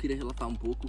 queria relatar um pouco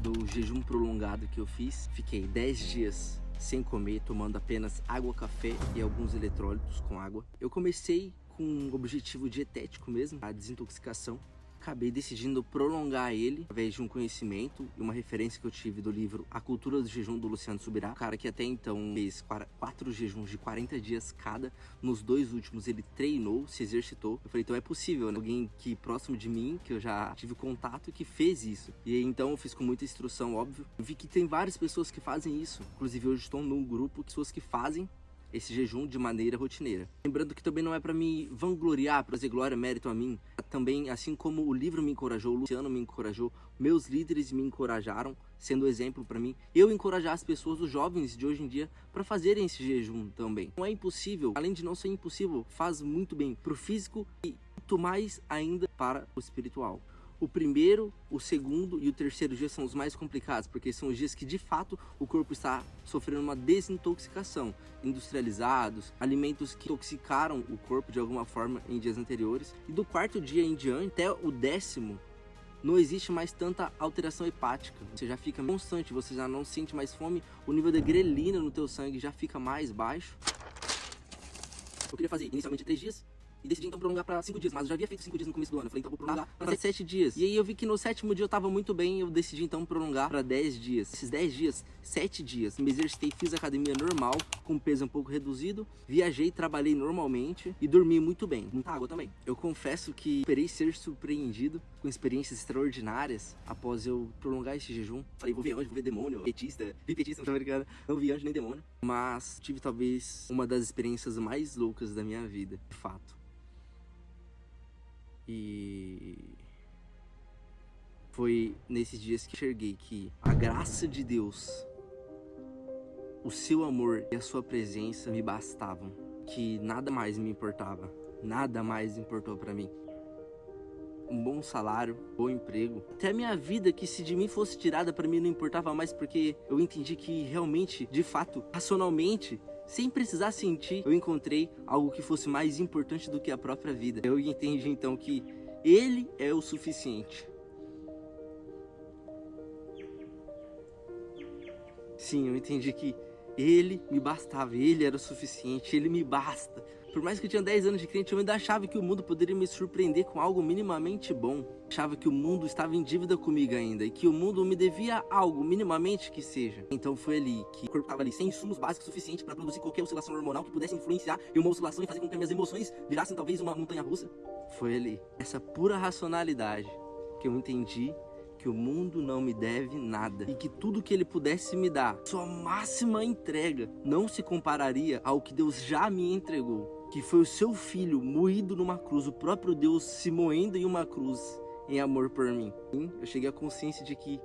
do jejum prolongado que eu fiz. Fiquei 10 dias sem comer, tomando apenas água, café e alguns eletrólitos com água. Eu comecei com um objetivo dietético mesmo, a desintoxicação. Acabei decidindo prolongar ele através de um conhecimento e uma referência que eu tive do livro A Cultura do Jejum, do Luciano Subirá. O cara que até então fez 4 jejuns de 40 dias cada. Nos 2 últimos ele treinou, se exercitou. Eu falei, então é possível, né? Alguém que próximo de mim, que eu já tive contato, que fez isso. E então eu fiz com muita instrução, óbvio. Eu vi que tem várias pessoas que fazem isso. Inclusive hoje estou num grupo de pessoas que fazem esse jejum de maneira rotineira. Lembrando que também não é para me vangloriar, para fazer glória, mérito a mim. Também, assim como o livro me encorajou, o Luciano me encorajou, meus líderes me encorajaram, sendo exemplo para mim, eu encorajar as pessoas, os jovens de hoje em dia, para fazerem esse jejum também. Não é impossível, além de não ser impossível, faz muito bem para o físico e muito mais ainda para o espiritual. O primeiro, o segundo e o terceiro dia são os mais complicados, porque são os dias que de fato o corpo está sofrendo uma desintoxicação. Industrializados, alimentos que intoxicaram o corpo de alguma forma em dias anteriores. E do quarto dia em diante até o 10º, não existe mais tanta alteração hepática. Você já fica constante, você já não sente mais fome, o nível de grelina no teu sangue já fica mais baixo. Eu queria fazer inicialmente 3 dias. E decidi então prolongar para 5 dias, mas eu já havia feito 5 dias no começo do ano. Eu falei, então vou prolongar para 7 dias. E aí eu vi que no 7º dia eu tava muito bem, eu decidi então prolongar para 10 dias. Esses 10 dias, 7 dias, me exercitei, fiz academia normal, com peso um pouco reduzido, viajei, trabalhei normalmente e dormi muito bem. Muita água também. Eu confesso que esperei ser surpreendido com experiências extraordinárias após eu prolongar esse jejum. Falei, vou ver anjo, vou ver demônio, petista, não americana, não vi anjo nem demônio. Mas tive talvez uma das experiências mais loucas da minha vida, de fato. E foi nesses dias que enxerguei que a graça de Deus, o seu amor e a sua presença me bastavam, que nada mais me importava, nada mais importou para mim. Um bom salário, bom emprego, até a minha vida, que se de mim fosse tirada, para mim não importava mais, porque eu entendi que realmente, de fato, racionalmente, sem precisar sentir, eu encontrei algo que fosse mais importante do que a própria vida. Eu entendi então que Ele é o suficiente. Sim, eu entendi que Ele me bastava, Ele era o suficiente, Ele me basta. Por mais que eu tinha 10 anos de crente, eu ainda achava que o mundo poderia me surpreender com algo minimamente bom. Achava que o mundo estava em dívida comigo ainda e que o mundo me devia algo, minimamente que seja. Então foi ali que o corpo estava ali sem insumos básicos suficientes para produzir qualquer oscilação hormonal que pudesse influenciar em uma oscilação e fazer com que minhas emoções virassem talvez uma montanha-russa. Foi ali, essa pura racionalidade, que eu entendi que o mundo não me deve nada e que tudo que ele pudesse me dar, sua máxima entrega, não se compararia ao que Deus já me entregou. Que foi o seu filho moído numa cruz, o próprio Deus se moendo em uma cruz em amor por mim. Eu cheguei à consciência de que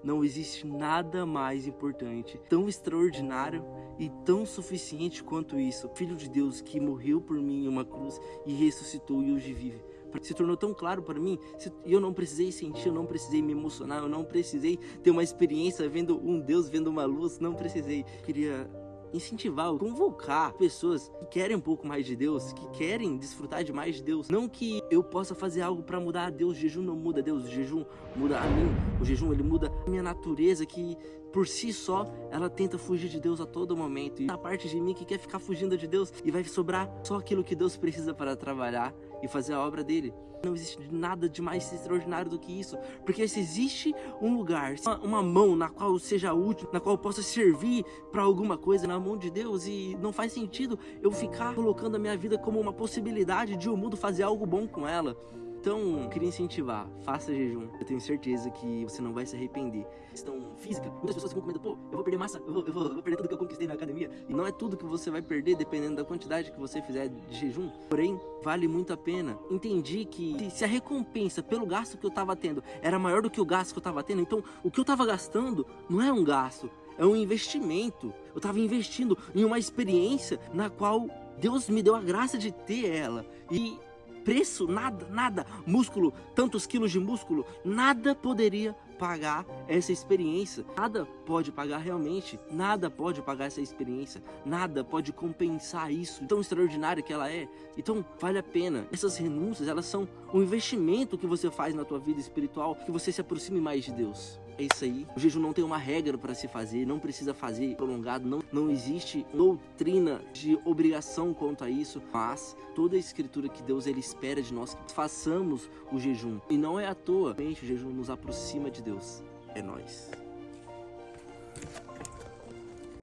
não existe nada mais importante, tão extraordinário e tão suficiente quanto isso. O Filho de Deus que morreu por mim em uma cruz e ressuscitou e hoje vive. Se tornou tão claro para mim, e eu não precisei sentir, eu não precisei me emocionar, eu não precisei ter uma experiência vendo um Deus, vendo uma luz, não precisei. Queria incentivar, convocar pessoas que querem um pouco mais de Deus, que querem desfrutar de mais de Deus. Não que eu possa fazer algo para mudar a Deus, o jejum não muda Deus, o jejum muda a mim, o jejum ele muda a minha natureza, que por si só ela tenta fugir de Deus a todo momento, e a parte de mim que quer ficar fugindo de Deus, e vai sobrar só aquilo que Deus precisa para trabalhar e fazer a obra dele. Não existe nada de mais extraordinário do que isso, porque se existe um lugar, uma mão na qual seja útil, na qual eu possa servir para alguma coisa, na mão de Deus, e não faz sentido eu ficar colocando a minha vida como uma possibilidade de o mundo fazer algo bom com ela. Então, eu queria incentivar, faça jejum. Eu tenho certeza que você não vai se arrepender. Questão física, muitas pessoas ficam com medo, pô, eu vou perder massa, eu vou perder tudo que eu conquistei na academia. E não é tudo que você vai perder, dependendo da quantidade que você fizer de jejum. Porém, vale muito a pena. Entendi que se a recompensa pelo gasto que eu tava tendo era maior do que o gasto que eu tava tendo, então o que eu tava gastando não é um gasto, é um investimento. Eu tava investindo em uma experiência na qual Deus me deu a graça de ter ela. E preço, nada, músculo, tantos quilos de músculo, nada poderia pagar essa experiência. Nada pode pagar realmente, nada pode pagar essa experiência, nada pode compensar isso, tão extraordinário que ela é. Então vale a pena. Essas renúncias, elas são um investimento que você faz na tua vida espiritual, que você se aproxime mais de Deus. É isso aí. O jejum não tem uma regra para se fazer, não precisa fazer prolongado, não existe doutrina de obrigação quanto a isso, mas toda a escritura que Deus ele espera de nós que façamos o jejum. E não é à toa, o jejum nos aproxima de Deus. É nóis.